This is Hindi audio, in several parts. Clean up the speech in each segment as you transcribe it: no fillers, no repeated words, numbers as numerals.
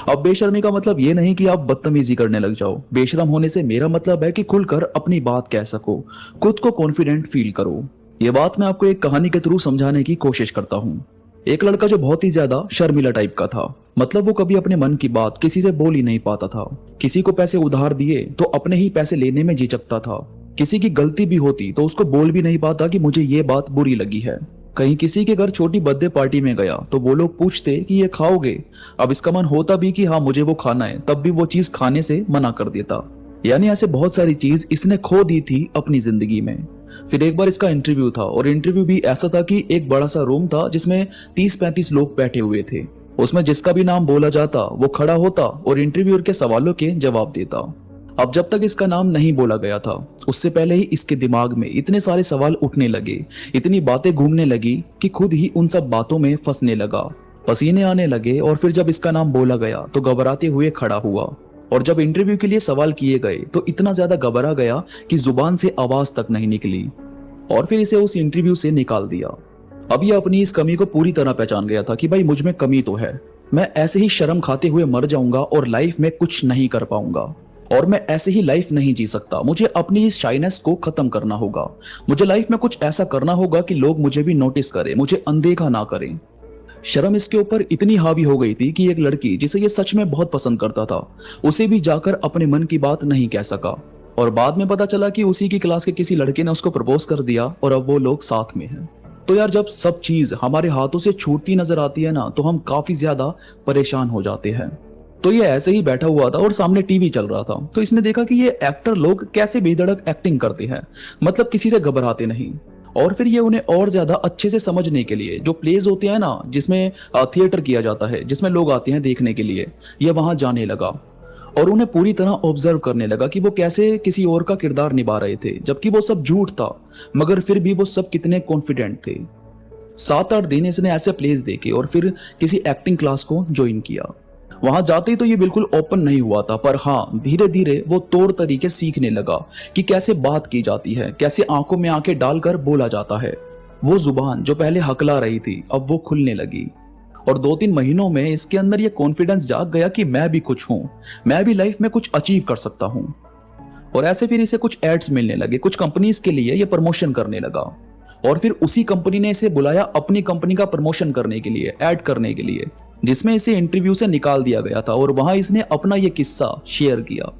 अब बेशर्मी का मतलब ये नहीं कि आप बदतमीजी करने लग जाओ। बेशरम होने से मेरा मतलब है कि खुलकर अपनी बात कह सको, खुद को कॉन्फिडेंट फील करो। ये बात मैं आपको एक कहानी के थ्रू समझाने की कोशिश करता हूँ। एक लड़का जो बहुत ही ज्यादा शर्मिला टाइप का था, मतलब वो कभी अपने मन की बात किसी से बोल ही नहीं पाता था। किसी को पैसे उधार दिए तो अपने ही पैसे लेने में झिझकता था। किसी की गलती भी होती तो उसको बोल भी नहीं पाता कि मुझे ये बात बुरी लगी है। कहीं किसी के घर छोटी बर्थडे पार्टी में गया तो वो लोग पूछते कि ये खाओगे। अब इसका मन होता भी कि हाँ मुझे वो खाना है, तब भी वो चीज खाने से मना कर देता। यानी ऐसे बहुत सारी चीज इसने खो दी थी अपनी जिंदगी में। फिर एक बार इसका इंटरव्यू था, और इंटरव्यू भी ऐसा था कि एक बड़ा सा रूम था जिसमें 30-35 लोग बैठे हुए थे। उसमें जिसका भी नाम बोला जाता वो खड़ा होता और इंटरव्यूअर के सवालों के जवाब देता। अब जब तक इसका नाम नहीं बोला गया था, उससे पहले ही इसके दिमाग में इतने सारे सवाल उठने लगे, इतनी बातें घूमने लगी कि खुद ही उन सब बातों में फंसने लगा। पसीने आने लगे, और फिर जब इसका नाम बोला गया तो घबराते हुए खड़ा हुआ। और जब इंटरव्यू के लिए सवाल किए गए तो इतना ज्यादा घबरा गया कि जुबान से आवाज तक नहीं निकली, और फिर इसे उस इंटरव्यू से निकाल दिया। अब ये अपनी इस कमी को पूरी तरह पहचान गया था कि भाई मुझ में कमी तो है, मैं ऐसे ही शर्म खाते हुए मर जाऊंगा और लाइफ में कुछ नहीं कर पाऊंगा, और मैं ऐसे ही लाइफ नहीं जी सकता। मुझे अपनी इस शाइनेस को खत्म करना होगा। मुझे लाइफ में कुछ ऐसा करना होगा कि लोग मुझे भी नोटिस करें, मुझे अनदेखा ना करें। शर्म इसके ऊपर इतनी हावी हो गई थी कि एक लड़की जिसे ये सच में बहुत पसंद करता था, उसे भी जाकर अपने मन की बात नहीं कह सका। और बाद में पता चला कि उसी की क्लास के किसी लड़के ने उसको प्रपोज कर दिया, और अब वो लोग साथ में हैं। तो यार जब सब चीज हमारे हाथों से छूटती नजर आती है ना, तो हम काफी ज्यादा परेशान हो जाते हैं। तो ये ऐसे ही बैठा हुआ था और सामने टीवी चल रहा था, तो इसने देखा कि ये एक्टर लोग कैसे बेधड़क एक्टिंग करते हैं, मतलब किसी से घबराते नहीं। और फिर ये उन्हें और ज्यादा अच्छे से समझने के लिए जो प्लेज होते हैं ना, जिसमें थिएटर किया जाता है, जिसमें लोग आते हैं देखने के लिए, ये वहां जाने लगा और उन्हें पूरी तरह ऑब्जर्व करने लगा कि वो कैसे किसी और का किरदार निभा रहे थे, जबकि वो सब झूठ था, मगर फिर भी वो सब कितने कॉन्फिडेंट थे। 7-8 दिन इसने ऐसे प्लेस देखे और फिर किसी एक्टिंग क्लास को ज्वाइन किया। वहां जाते ही तो ये बिल्कुल ओपन नहीं हुआ था, पर हाँ धीरे धीरे वो तौर तरीके सीखने लगा कि कैसे बात की जाती है, कैसे आंखों में आंखें डालकर बोला जाता है। वो जुबान जो पहले हकला रही थी अब वो खुलने लगी, और 2-3 महीनों में इसके अंदर ये कॉन्फिडेंस जाग गया कि मैं भी कुछ हूं, मैं भी लाइफ में कुछ अचीव कर सकता हूं। और ऐसे फिर इसे कुछ एड्स मिलने लगे, कुछ कंपनीज के लिए ये प्रमोशन करने लगा, और फिर उसी कंपनी ने इसे बुलाया अपनी कंपनी का प्रमोशन करने के लिए, ऐड करने के लिए, जिसमें इसे इंटरव्यू से निकाल दिया गया था, और वहां इसने अपना ये किस्सा शेयर किया।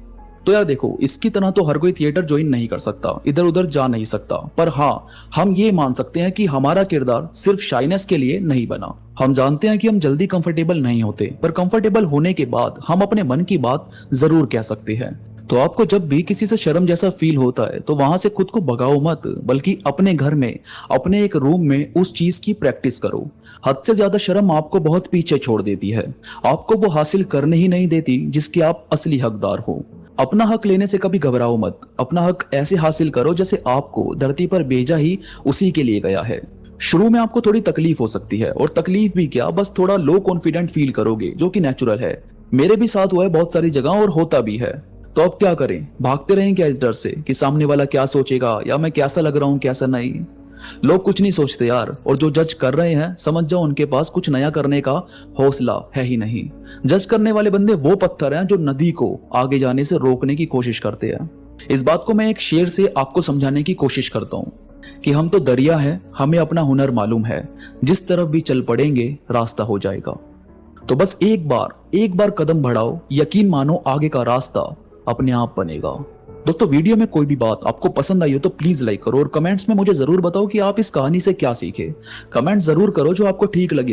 तो यार देखो, इसकी तरह तो हर कोई थिएटर ज्वाइन नहीं कर सकता, इधर उधर जा नहीं सकता, पर हाँ हम ये मान सकते हैं कि हमारा किरदार सिर्फ शाइनेस के लिए नहीं बना। हम जानते हैं कि हम जल्दी कंफर्टेबल नहीं होते, पर कंफर्टेबल होने के बाद हम अपने मन की बात जरूर कह सकते हैं। तो आपको जब भी किसी से शर्म जैसा फील होता है तो वहां से खुद को भगाओ मत, बल्कि अपने घर में, अपने एक रूम में उस चीज की प्रैक्टिस करो। हद से ज्यादा शर्म आपको बहुत पीछे छोड़ देती है, आपको वो हासिल करने ही नहीं देती जिसके आप असली हकदार हो। अपना हक लेने से कभी घबराओ मत, अपना हक ऐसे हासिल करो जैसे आपको धरती पर भेजा ही उसी के लिए गया है। शुरू में आपको थोड़ी तकलीफ हो सकती है, और तकलीफ भी क्या, बस थोड़ा लो कॉन्फिडेंट फील करोगे, जो कि नेचुरल है। मेरे भी साथ हुआ है बहुत सारी जगह, और होता भी है। तो अब क्या करें, भागते रहें क्या इस डर से कि सामने वाला क्या सोचेगा, या मैं कैसा लग रहा हूं कैसा नहीं। लोग कुछ नहीं सोचते यार, और जो जज कर रहे हैं समझ जाओ उनके पास कुछ नया करने का हौसला है ही नहीं। जज करने वाले बंदे वो पत्थर हैं जो नदी को आगे जाने से रोकने की कोशिश करते हैं। इस बात को मैं एक शेर से आपको समझाने की कोशिश करता हूँ कि हम तो दरिया है, हमें अपना हुनर मालूम है, जिस तरफ भी चल पड़ेंगे रास्ता हो जाएगा। तो बस एक बार कदम बढ़ाओ, यकीन मानो आगे का रास्ता अपने आप बनेगा। दोस्तों, वीडियो में कोई भी बात आपको पसंद आई हो तो प्लीज लाइक करो, और कमेंट्स में मुझे जरूर बताओ कि आप इस कहानी से क्या सीखे। कमेंट जरूर करो जो आपको ठीक लगे।